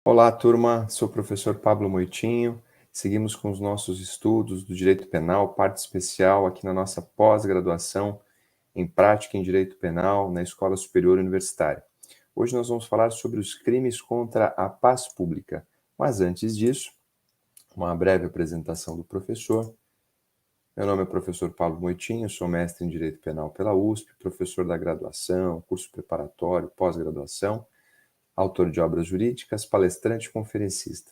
Olá, turma. Sou o professor Pablo Moitinho. Seguimos com os nossos estudos do Direito Penal, parte especial aqui na nossa pós-graduação em Prática em Direito Penal na Escola Superior Universitária. Hoje nós vamos falar sobre os crimes contra a paz pública. Mas antes disso, uma breve apresentação do professor. Meu nome é professor Pablo Moitinho, sou mestre em Direito Penal pela USP, professor da graduação, curso preparatório, pós-graduação, autor de obras jurídicas, palestrante e conferencista.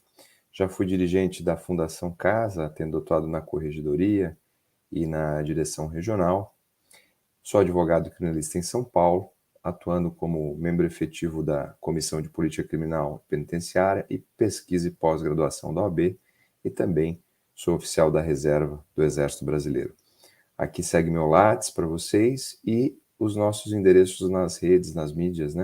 Já fui dirigente da Fundação Casa, tendo atuado na Corregedoria e na direção regional. Sou advogado criminalista em São Paulo, atuando como membro efetivo da Comissão de Política Criminal Penitenciária e Pesquisa e Pós-Graduação da OAB, e também sou oficial da reserva do Exército Brasileiro. Aqui segue meu Lattes para vocês e os nossos endereços nas redes, nas mídias,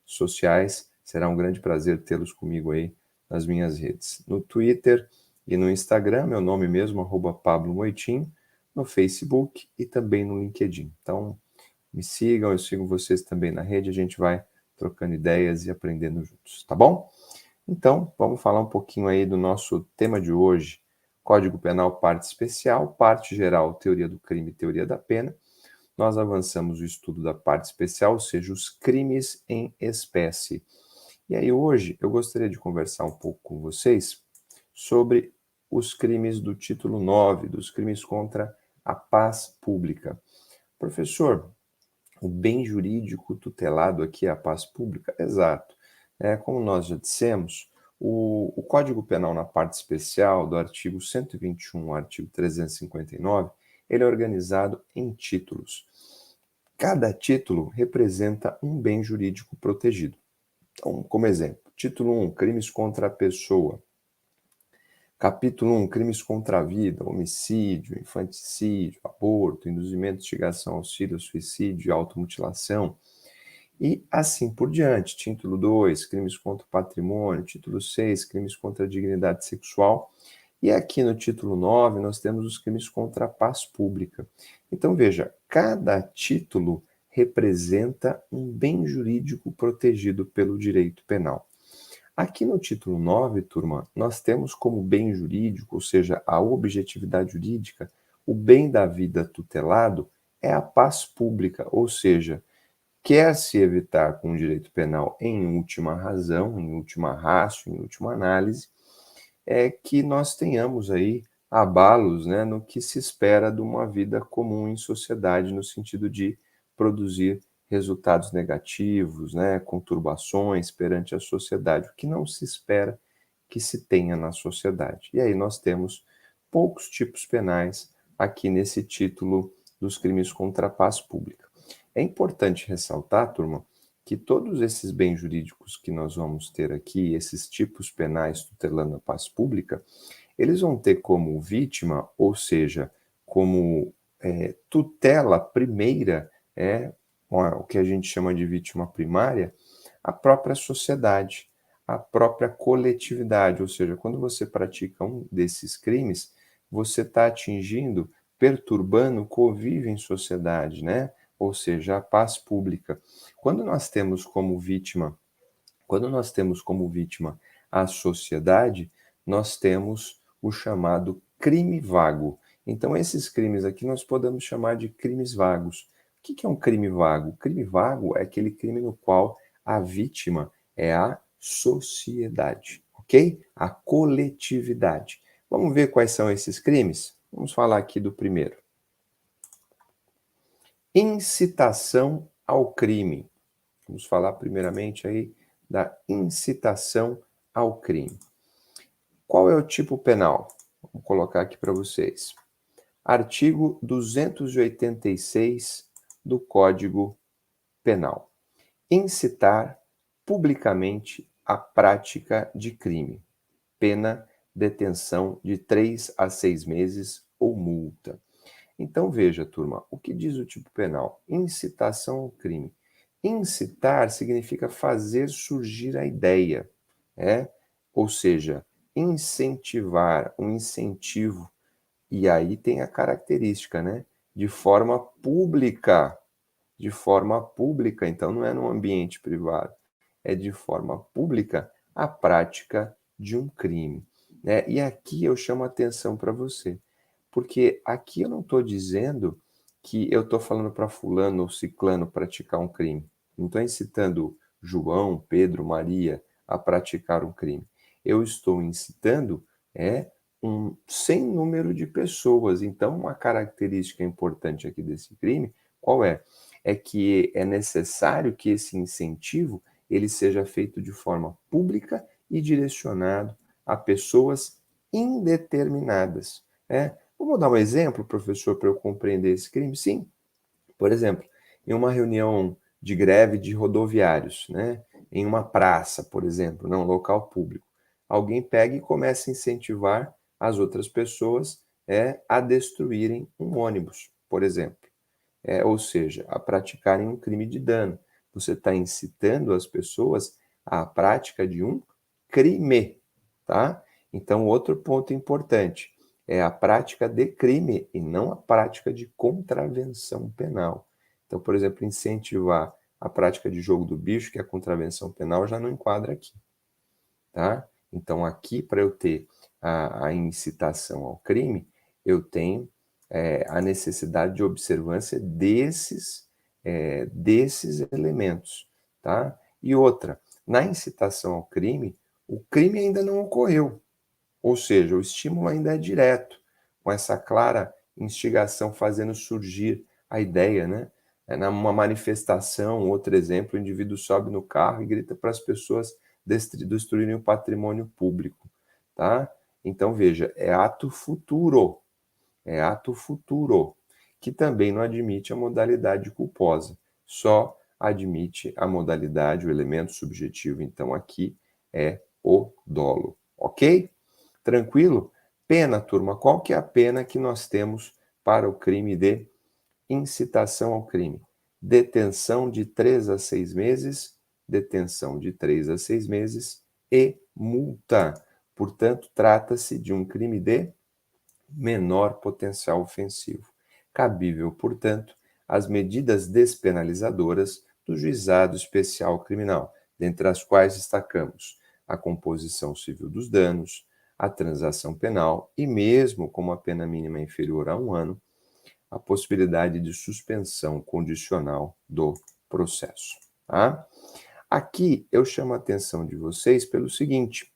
sociais. Será um grande prazer tê-los comigo aí nas minhas redes. No Twitter e no Instagram, meu nome mesmo, @Pablo Moitinho, no Facebook e também no LinkedIn. Então, me sigam, eu sigo vocês também na rede, a gente vai trocando ideias e aprendendo juntos, tá bom? Então, vamos falar um pouquinho aí do nosso tema de hoje, Código Penal, parte especial, parte geral, teoria do crime e teoria da pena. Nós avançamos o estudo da parte especial, ou seja, os crimes em espécie. E aí hoje eu gostaria de conversar um pouco com vocês sobre os crimes do título 9, dos crimes contra a paz pública. Professor, o bem jurídico tutelado aqui é a paz pública? Exato. Como nós já dissemos, o Código Penal na parte especial, do artigo 121 ao artigo 359, ele é organizado em títulos. Cada título representa um bem jurídico protegido. Então, como exemplo, título 1, crimes contra a pessoa. Capítulo 1, crimes contra a vida, homicídio, infanticídio, aborto, induzimento, instigação, auxílio, suicídio e automutilação. E assim por diante. Título 2, crimes contra o patrimônio. Título 6, crimes contra a dignidade sexual. E aqui no título 9, nós temos os crimes contra a paz pública. Então, veja, cada título representa um bem jurídico protegido pelo direito penal. Aqui no título 9, turma, nós temos como bem jurídico, ou seja, a objetividade jurídica, o bem da vida tutelado é a paz pública, ou seja, quer-se evitar com o direito penal, em última razão, em última ratio, em última análise, que nós tenhamos aí abalos, no que se espera de uma vida comum em sociedade, no sentido de produzir resultados negativos, conturbações perante a sociedade, o que não se espera que se tenha na sociedade. E aí nós temos poucos tipos penais aqui nesse título dos crimes contra a paz pública. É importante ressaltar, turma, que todos esses bens jurídicos que nós vamos ter aqui, esses tipos penais tutelando a paz pública, eles vão ter como vítima, ou seja, como tutela primeira, o que a gente chama de vítima primária, a própria sociedade, a própria coletividade, ou seja, quando você pratica um desses crimes, você está atingindo, perturbando o convívio em sociedade, ou seja, a paz pública. Quando nós temos como vítima a sociedade, nós temos o chamado crime vago. Então, esses crimes aqui nós podemos chamar de crimes vagos. O que é um crime vago? Crime vago é aquele crime no qual a vítima é a sociedade, ok? A coletividade. Vamos ver quais são esses crimes? Vamos falar aqui do primeiro. Incitação ao crime. Vamos falar primeiramente aí da incitação ao crime. Qual é o tipo penal? Vou colocar aqui para vocês. Artigo 286 do Código Penal. Incitar publicamente a prática de crime. Pena, detenção de 3 a 6 meses ou multa. Então veja, turma, o que diz o tipo penal? Incitação ao crime. Incitar significa fazer surgir a ideia, ou seja, incentivar, um incentivo. E aí tem a característica, de forma pública. De forma pública, então não é num ambiente privado, é de forma pública a prática de um crime, né? E aqui eu chamo a atenção para você, porque aqui eu não estou dizendo que eu estou falando para fulano ou ciclano praticar um crime. Não estou incitando João, Pedro, Maria a praticar um crime. Eu estou incitando um sem número de pessoas. Então, uma característica importante aqui desse crime, qual é? É que é necessário que esse incentivo ele seja feito de forma pública e direcionado a pessoas indeterminadas. Vamos dar um exemplo, professor, para eu compreender esse crime? Sim. Por exemplo, em uma reunião de greve de rodoviários, né? Em uma praça, por exemplo, num local público, alguém pega e começa a incentivar as outras pessoas a destruírem um ônibus, por exemplo. Ou seja, a praticarem um crime de dano. Você está incitando as pessoas à prática de um crime, tá? Então, outro ponto importante é a prática de crime e não a prática de contravenção penal. Então, por exemplo, incentivar a prática de jogo do bicho, que é a contravenção penal, já não enquadra aqui, tá? Então, aqui, para eu ter a incitação ao crime, eu tenho a necessidade de observância desses elementos, tá? E outra, na incitação ao crime, o crime ainda não ocorreu, ou seja, o estímulo ainda é direto, com essa clara instigação fazendo surgir a ideia, né? Numa manifestação, outro exemplo, o indivíduo sobe no carro e grita para as pessoas destruírem o patrimônio público, tá? Então, veja, é ato futuro, que também não admite a modalidade culposa, só admite a modalidade, o elemento subjetivo, então aqui é o dolo, ok? Tranquilo? Pena, turma, qual que é a pena que nós temos para o crime de incitação ao crime? Detenção de 3 a 6 meses, detenção de 3 a 6 meses e multa. Portanto, trata-se de um crime de menor potencial ofensivo. Cabível, portanto, as medidas despenalizadoras do Juizado Especial Criminal, dentre as quais destacamos a composição civil dos danos, a transação penal e, mesmo com uma pena mínima inferior a 1 ano, a possibilidade de suspensão condicional do processo. Tá? Aqui eu chamo a atenção de vocês pelo seguinte: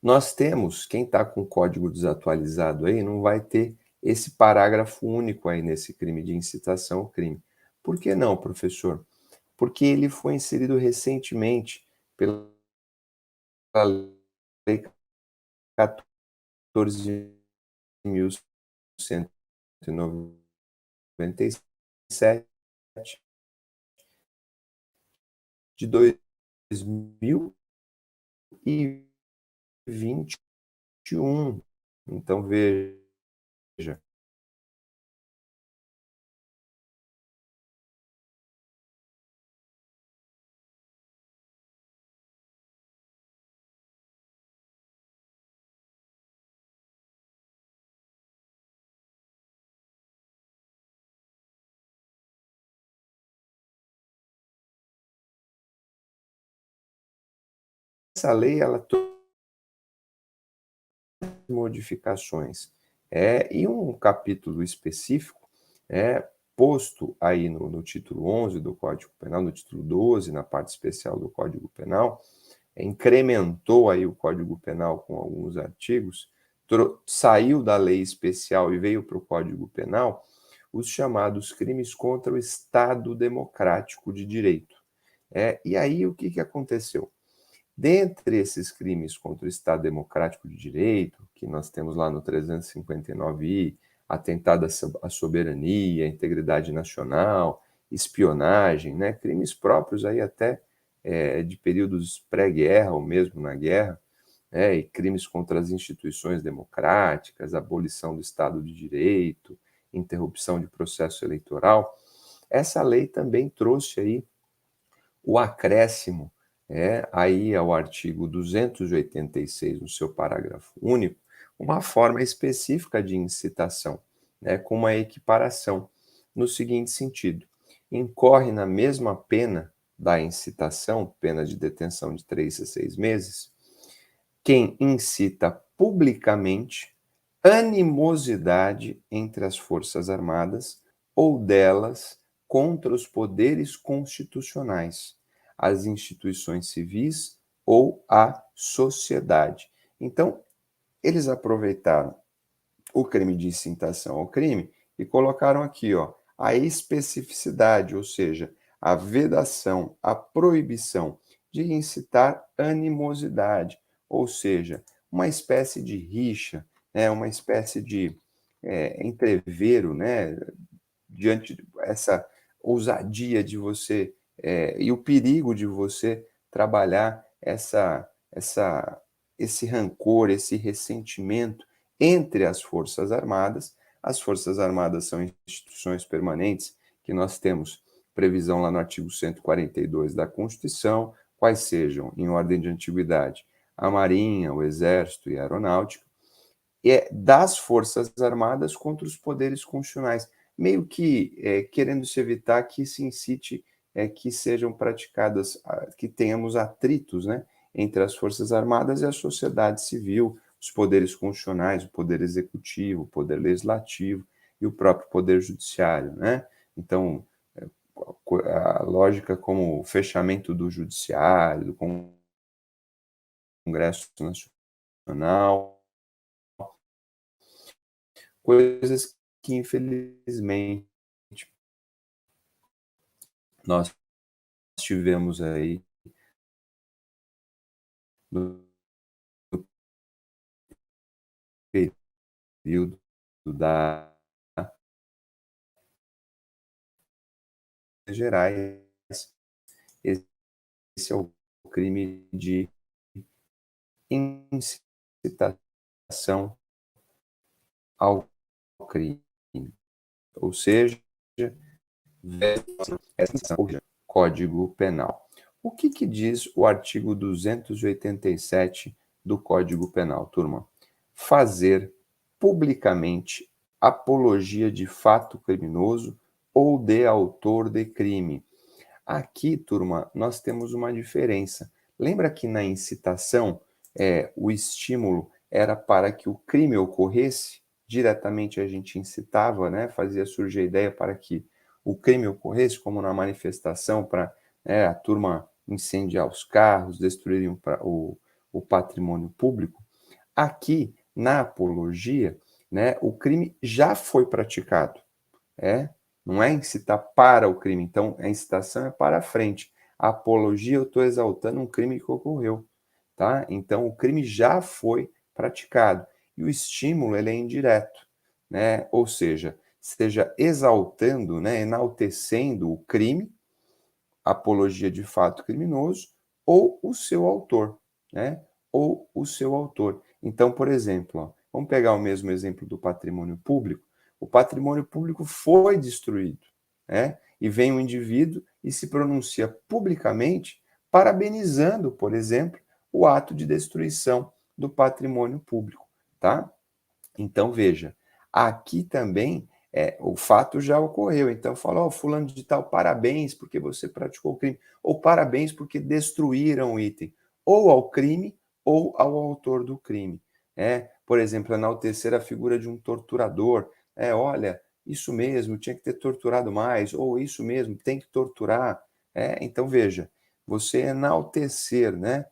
nós temos, quem está com o código desatualizado aí, não vai ter esse parágrafo único aí nesse crime de incitação ao crime. Por que não, professor? Porque ele foi inserido recentemente pela Lei 14.197 de 2021. Então, veja. Essa lei, ela modificações. E um capítulo específico posto aí no título 11 do Código Penal, no título 12, na parte especial do Código Penal, incrementou aí o Código Penal com alguns artigos, saiu da lei especial e veio para o Código Penal os chamados crimes contra o Estado Democrático de Direito. E aí o que aconteceu? Dentre esses crimes contra o Estado Democrático de Direito, que nós temos lá no 359I, atentado à soberania, à integridade nacional, espionagem, né, crimes próprios aí até de períodos pré-guerra ou mesmo na guerra, e crimes contra as instituições democráticas, abolição do Estado de Direito, interrupção de processo eleitoral. Essa lei também trouxe aí o acréscimo aí ao artigo 286, no seu parágrafo único, uma forma específica de incitação, com uma equiparação, no seguinte sentido: incorre na mesma pena da incitação, pena de detenção de 3 a 6 meses, quem incita publicamente animosidade entre as Forças Armadas ou delas contra os poderes constitucionais, as instituições civis ou a sociedade. Então, eles aproveitaram o crime de incitação ao crime e colocaram aqui, ó, a especificidade, ou seja, a vedação, a proibição de incitar animosidade, ou seja, uma espécie de rixa, né, uma espécie de entrevero, né, diante dessa ousadia de você e o perigo de você trabalhar esse rancor, esse ressentimento entre as Forças Armadas. As Forças Armadas são instituições permanentes que nós temos previsão lá no artigo 142 da Constituição, quais sejam, em ordem de antiguidade, a Marinha, o Exército e a Aeronáutica, das Forças Armadas contra os poderes constitucionais, meio que querendo se evitar que se incite que sejam praticadas, que tenhamos atritos, né, entre as Forças Armadas e a sociedade civil, os poderes constitucionais, o poder executivo, o poder legislativo e o próprio poder judiciário, né? Então, a lógica como o fechamento do judiciário, do Congresso Nacional, coisas que, infelizmente, nós tivemos aí no período da Gerais. Esse é o crime de incitação ao crime, ou seja, Código Penal. O que diz o artigo 287 do Código Penal, turma? Fazer publicamente apologia de fato criminoso ou de autor de crime. Aqui, turma, nós temos uma diferença. Lembra que na incitação, o estímulo era para que o crime ocorresse? Diretamente a gente incitava, né, fazia surgir a ideia para que o crime ocorresse, como na manifestação, para a turma incendiar os carros, destruírem o patrimônio público. Aqui, na apologia, né, o crime já foi praticado. Não é incitar para o crime. Então, a incitação é para a frente. A apologia, eu estou exaltando um crime que ocorreu. Tá? Então, o crime já foi praticado. E o estímulo, ele é indireto. Né? Ou seja, esteja exaltando, né, enaltecendo o crime, apologia de fato criminoso, ou o seu autor. Né? Ou o seu autor. Então, por exemplo, ó, vamos pegar o mesmo exemplo do patrimônio público. O patrimônio público foi destruído, né? E vem um indivíduo e se pronuncia publicamente parabenizando, por exemplo, o ato de destruição do patrimônio público, tá? Então, veja, aqui também o fato já ocorreu. Então, fala, fulano de tal, parabéns porque você praticou o crime, ou parabéns porque destruíram o item, ou ao crime ou ao autor do crime. Por exemplo, enaltecer a figura de um torturador. Olha, isso mesmo, tinha que ter torturado mais, ou isso mesmo, tem que torturar. Então, veja, você enaltecer, né,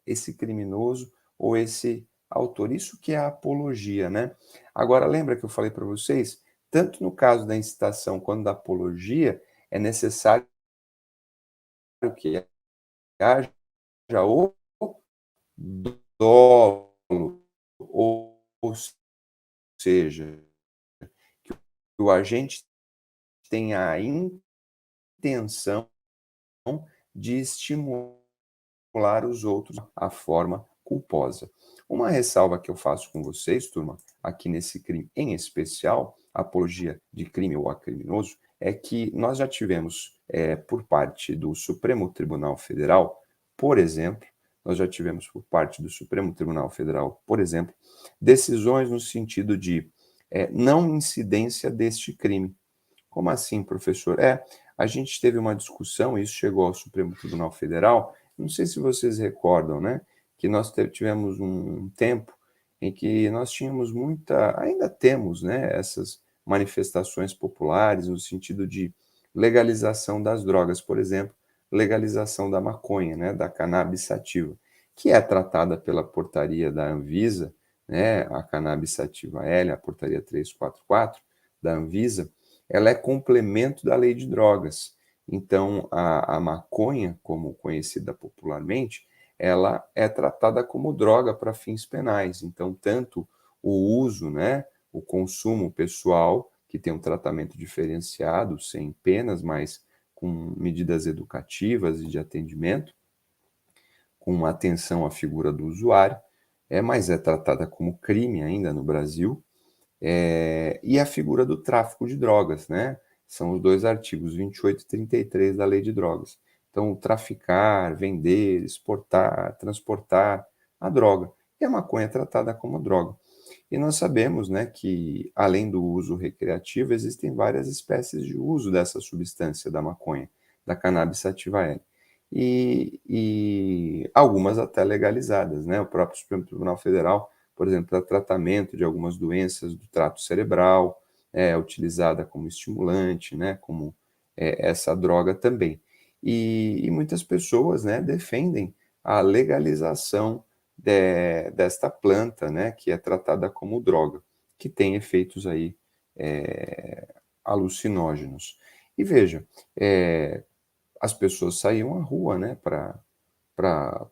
esse criminoso ou esse autor. Isso que é a apologia, né? Agora, lembra que eu falei para vocês? Tanto no caso da incitação quanto da apologia, é necessário que haja o dolo, ou seja, que o agente tenha a intenção de estimular os outros à forma culposa. Uma ressalva que eu faço com vocês, turma, aqui nesse crime em especial, apologia de crime ou a criminoso, é que nós já tivemos, por parte do Supremo Tribunal Federal, por exemplo, nós já tivemos por parte do Supremo Tribunal Federal, por exemplo, decisões no sentido de não incidência deste crime. Como assim, professor? a gente teve uma discussão, isso chegou ao Supremo Tribunal Federal, não sei se vocês recordam, né, que nós tivemos um tempo em que nós tínhamos ainda temos, né, essas manifestações populares no sentido de legalização das drogas, por exemplo, legalização da maconha, né, da cannabis sativa, que é tratada pela portaria da Anvisa, né, a cannabis sativa L, a portaria 344 da Anvisa, ela é complemento da lei de drogas. Então, a maconha, como conhecida popularmente, ela é tratada como droga para fins penais. Então, tanto o uso, né, o consumo pessoal, que tem um tratamento diferenciado, sem penas, mas com medidas educativas e de atendimento, com uma atenção à figura do usuário, mas é tratada como crime ainda no Brasil, e a figura do tráfico de drogas, né? São os dois artigos 28 e 33 da Lei de Drogas. Então, traficar, vender, exportar, transportar a droga. E a maconha é tratada como droga. E nós sabemos, né, que além do uso recreativo, existem várias espécies de uso dessa substância da maconha, da cannabis sativa L. E algumas até legalizadas, né? O próprio Supremo Tribunal Federal, por exemplo, para tratamento de algumas doenças do trato cerebral, é utilizada como estimulante, né? Como essa droga também. E muitas pessoas, né, defendem a legalização desta planta, né, que é tratada como droga, que tem efeitos aí alucinógenos. E veja, as pessoas saíam à rua, né, para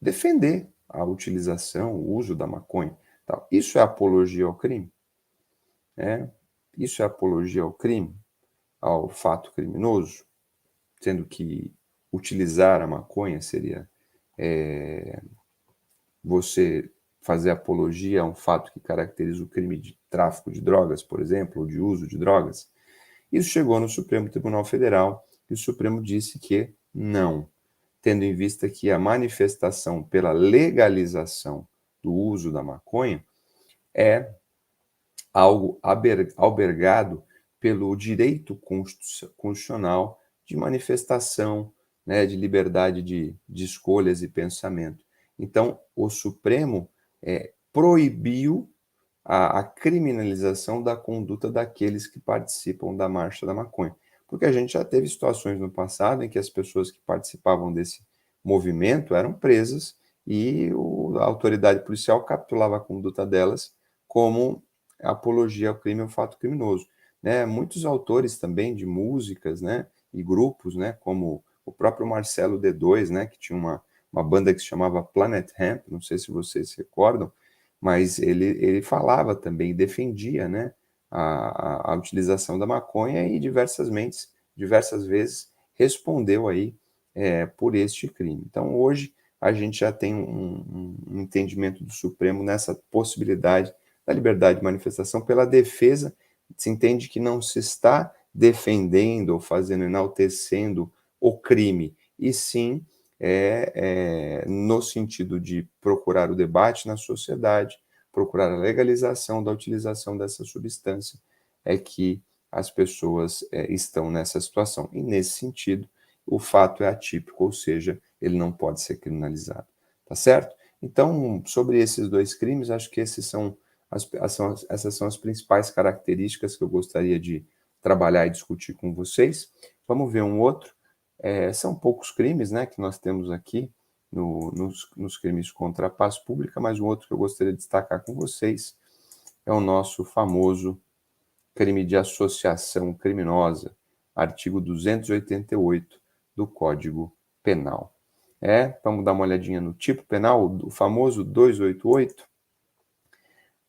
defender a utilização, o uso da maconha. Tal. Isso é apologia ao crime? É? Isso é apologia ao crime, ao fato criminoso, sendo que utilizar a maconha seria você fazer apologia a um fato que caracteriza o crime de tráfico de drogas, por exemplo, ou de uso de drogas. Isso chegou no Supremo Tribunal Federal e o Supremo disse que não, tendo em vista que a manifestação pela legalização do uso da maconha é algo albergado pelo direito constitucional de manifestação, né, de liberdade de escolhas e pensamento. Então, o Supremo proibiu a criminalização da conduta daqueles que participam da Marcha da Maconha. Porque a gente já teve situações no passado em que as pessoas que participavam desse movimento eram presas e a autoridade policial capturava a conduta delas como apologia ao crime ou fato criminoso. Né? Muitos autores também de músicas, né, e grupos, né, como o próprio Marcelo D2, né, que tinha uma banda que se chamava Planet Hemp, não sei se vocês se recordam, mas ele falava também, defendia, né, a utilização da maconha e diversas vezes respondeu aí por este crime. Então hoje a gente já tem um entendimento do Supremo nessa possibilidade da liberdade de manifestação pela defesa, se entende que não se está defendendo ou fazendo, enaltecendo o crime, e sim no sentido de procurar o debate na sociedade, procurar a legalização da utilização dessa substância, é que as pessoas estão nessa situação. E nesse sentido, o fato é atípico, ou seja, ele não pode ser criminalizado. Tá certo? Então, sobre esses dois crimes, acho que essas são as principais características que eu gostaria de trabalhar e discutir com vocês. Vamos ver um outro. São poucos crimes, né, que nós temos aqui nos crimes contra a paz pública, mas um outro que eu gostaria de destacar com vocês é o nosso famoso crime de associação criminosa, artigo 288 do Código Penal. Vamos dar uma olhadinha no tipo penal, o famoso 288.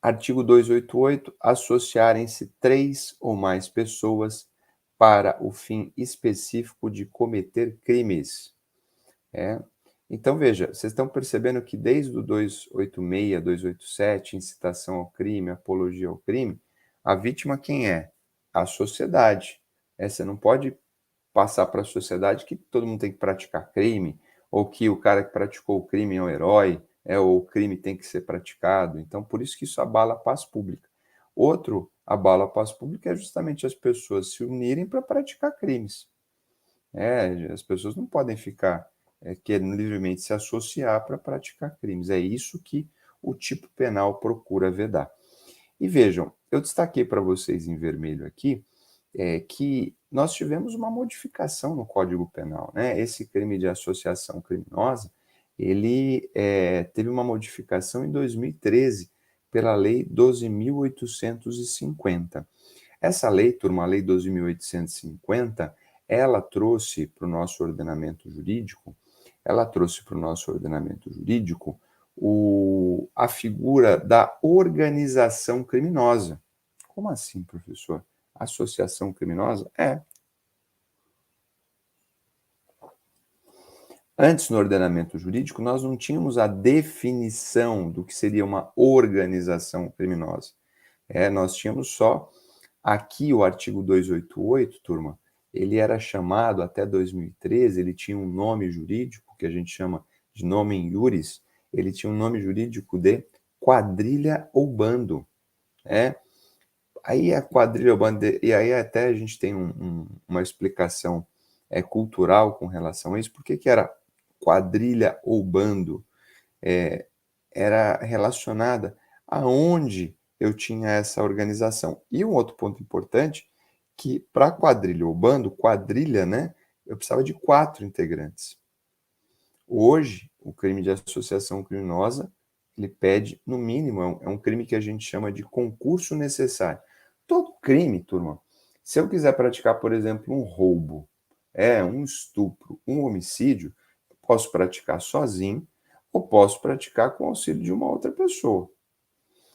Artigo 288, associarem-se 3 ou mais pessoas para o fim específico de cometer crimes. Então, veja, vocês estão percebendo que desde o 286, 287, incitação ao crime, apologia ao crime, a vítima quem é? A sociedade. Você não pode passar para a sociedade que todo mundo tem que praticar crime, ou que o cara que praticou o crime é um herói, ou o crime tem que ser praticado. Então, por isso que isso abala a paz pública. Outro abalo a paz pública é justamente as pessoas se unirem para praticar crimes. As pessoas não podem ficar querendo livremente se associar para praticar crimes. É isso que o tipo penal procura vedar. E vejam, eu destaquei para vocês em vermelho aqui que nós tivemos uma modificação no Código Penal, né? Esse crime de associação criminosa, ele teve uma modificação em 2013 pela Lei 12.850. Essa lei, turma, a Lei 12.850, ela trouxe para o nosso ordenamento jurídico, a figura da organização criminosa. Como assim, professor? Associação criminosa? Antes, no ordenamento jurídico, nós não tínhamos a definição do que seria uma organização criminosa. Nós tínhamos só aqui o artigo 288, turma, ele era chamado, até 2013, ele tinha um nome jurídico, que a gente chama de nomen iuris, ele tinha um nome jurídico de quadrilha ou bando. Aí a quadrilha ou bando, e aí até a gente tem uma explicação cultural com relação a isso. Por que era quadrilha ou bando? Era relacionada aonde eu tinha essa organização. E um outro ponto importante, que para quadrilha ou bando, quadrilha, né, eu precisava de 4 integrantes. Hoje, o crime de associação criminosa, ele pede, no mínimo, é um crime que a gente chama de concurso necessário. Todo crime, turma, se eu quiser praticar, por exemplo, um roubo, um estupro, um homicídio, eu posso praticar sozinho ou posso praticar com o auxílio de uma outra pessoa.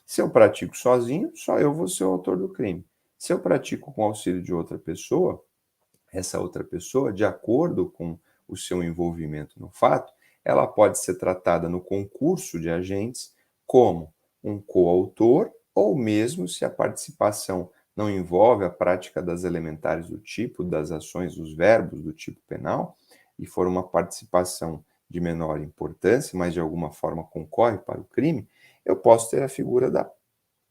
Se eu pratico sozinho, só eu vou ser o autor do crime. Se eu pratico com o auxílio de outra pessoa, essa outra pessoa, de acordo com o seu envolvimento no fato, ela pode ser tratada no concurso de agentes como um coautor, ou mesmo se a participação não envolve a prática das elementares do tipo, das ações, dos verbos do tipo penal, e for uma participação de menor importância, mas de alguma forma concorre para o crime, eu posso ter a figura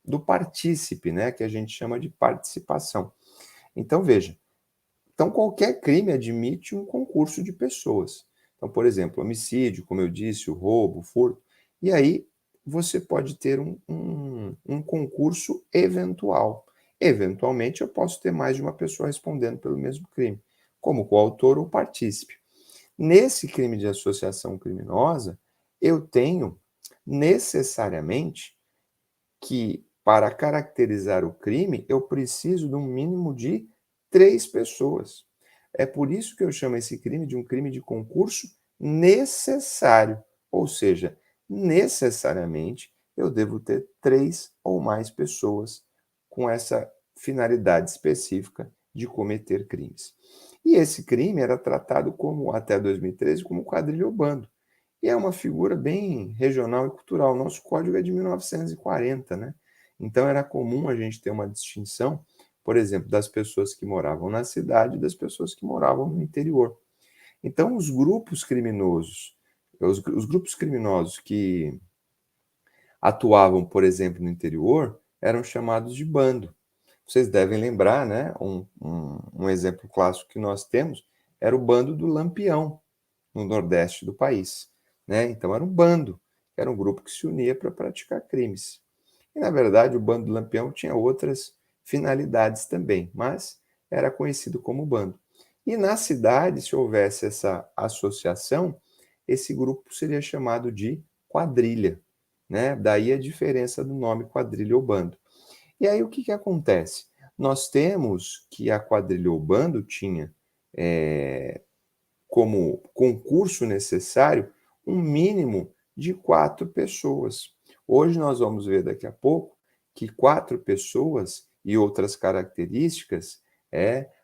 do partícipe, né, que a gente chama de participação. Então, veja, qualquer crime admite um concurso de pessoas. Então, por exemplo, homicídio, como eu disse, o roubo, o furto. E aí você pode ter um concurso eventual. Eventualmente, eu posso ter mais de uma pessoa respondendo pelo mesmo crime, como coautor ou partícipe. Nesse crime de associação criminosa, eu tenho necessariamente que, para caracterizar o crime, eu preciso de um mínimo de 3 pessoas. É por isso que eu chamo esse crime de um crime de concurso necessário, ou seja, necessariamente eu devo ter 3 ou mais pessoas com essa finalidade específica de cometer crimes. E esse crime era tratado como, até 2013, como quadrilha ou bando. E é uma figura bem regional e cultural. Nosso código é de 1940, né? Então era comum a gente ter uma distinção, por exemplo, das pessoas que moravam na cidade e das pessoas que moravam no interior. Então os grupos criminosos, os grupos criminosos que atuavam, por exemplo, no interior, eram chamados de bando. Vocês devem lembrar, né? Um exemplo clássico que nós temos era o bando do Lampião, no nordeste do país, né? Então era um bando, era um grupo que se unia para praticar crimes. E na verdade o bando do Lampião tinha outras finalidades também, mas era conhecido como bando. E na cidade, se houvesse essa associação, esse grupo seria chamado de quadrilha, né? Daí a diferença do nome quadrilha ou bando. E aí o que que acontece? Nós temos que a quadrilha ou bando tinha como concurso necessário um mínimo de 4 pessoas. Hoje nós vamos ver daqui a pouco que 4 pessoas e outras características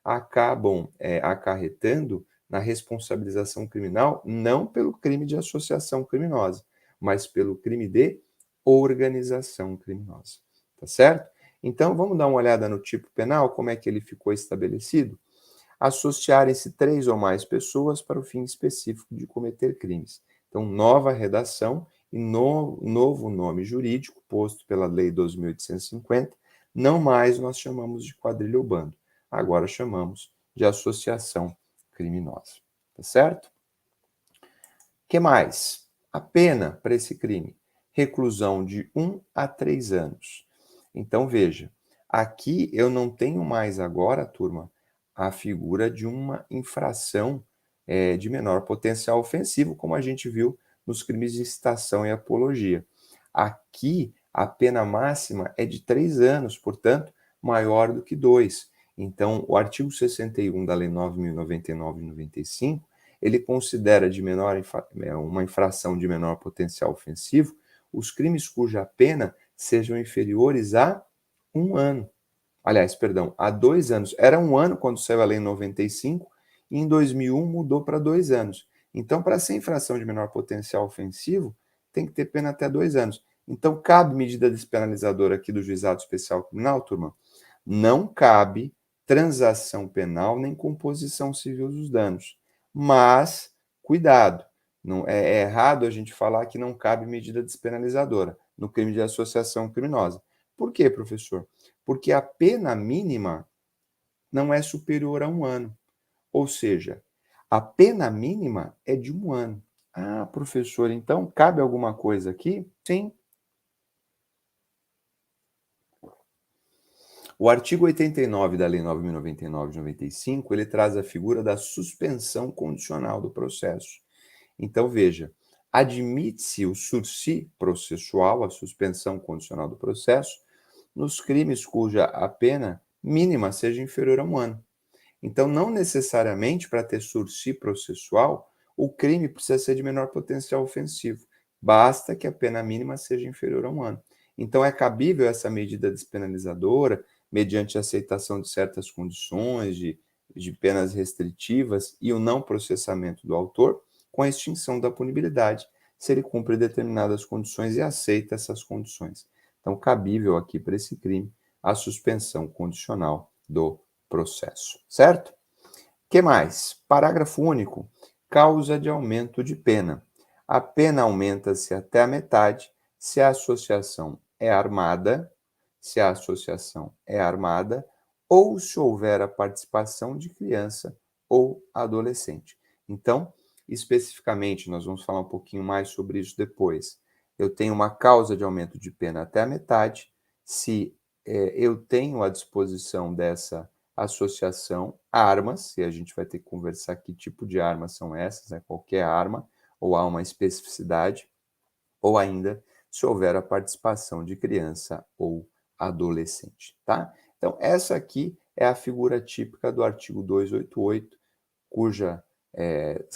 acabam acarretando na responsabilização criminal, não pelo crime de associação criminosa, mas pelo crime de organização criminosa. Tá certo? Então vamos dar uma olhada no tipo penal, como é que ele ficou estabelecido? Associarem-se 3 ou mais pessoas para o fim específico de cometer crimes. Então, nova redação e novo nome jurídico posto pela Lei 12.850, Não mais nós chamamos de quadrilha ou bando, agora chamamos de associação criminosa, tá certo? Que mais? A pena para esse crime, reclusão de 1 a 3 anos. Então veja, aqui eu não tenho mais agora, turma, a figura de uma infração de menor potencial ofensivo, como a gente viu nos crimes de incitação e apologia. Aqui a pena máxima é de 3 anos, portanto, maior do que 2. Então, o artigo 61 da Lei 9.099 de 95 ele considera de menor uma infração de menor potencial ofensivo os crimes cuja pena sejam inferiores a 1 ano. Aliás, perdão, a 2 anos. Era 1 ano quando saiu a lei em 95 e em 2001 mudou para 2 anos. Então, para ser infração de menor potencial ofensivo, tem que ter pena até 2 anos. Então, cabe medida despenalizadora aqui do Juizado Especial Criminal, turma? Não cabe transação penal nem composição civil dos danos. Mas, cuidado, não é errado a gente falar que não cabe medida despenalizadora no crime de associação criminosa. Por quê, professor? Porque a pena mínima não é superior a 1 ano. Ou seja, a pena mínima é de 1 ano. Ah, professor, então cabe alguma coisa aqui? Sim. O artigo 89 da Lei 9.099 de 95, ele traz a figura da suspensão condicional do processo. Então, veja, admite-se o sursi processual, a suspensão condicional do processo, nos crimes cuja a pena mínima seja inferior a 1 ano. Então, não necessariamente para ter sursi processual, o crime precisa ser de menor potencial ofensivo. Basta que a pena mínima seja inferior a 1 ano. Então, é cabível essa medida despenalizadora, mediante a aceitação de certas condições, de penas restritivas e o não processamento do autor, com a extinção da punibilidade, se ele cumpre determinadas condições e aceita essas condições. Então, cabível aqui para esse crime a suspensão condicional do processo, certo? Que mais? Parágrafo único. Causa de aumento de pena. A pena aumenta-se até a metade se a associação é armada, ou se houver a participação de criança ou adolescente. Então, especificamente, nós vamos falar um pouquinho mais sobre isso depois. Eu tenho uma causa de aumento de pena até a metade se eu tenho à disposição dessa associação armas, e a gente vai ter que conversar que tipo de armas são essas, né? Qualquer arma, ou há uma especificidade, ou ainda se houver a participação de criança ou adolescente, tá? Então, essa aqui é a figura típica do artigo 288, cuja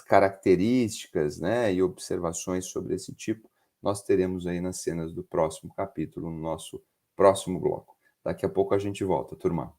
características, né, e observações sobre esse tipo nós teremos aí nas cenas do próximo capítulo, no nosso próximo bloco. Daqui a pouco a gente volta, turma.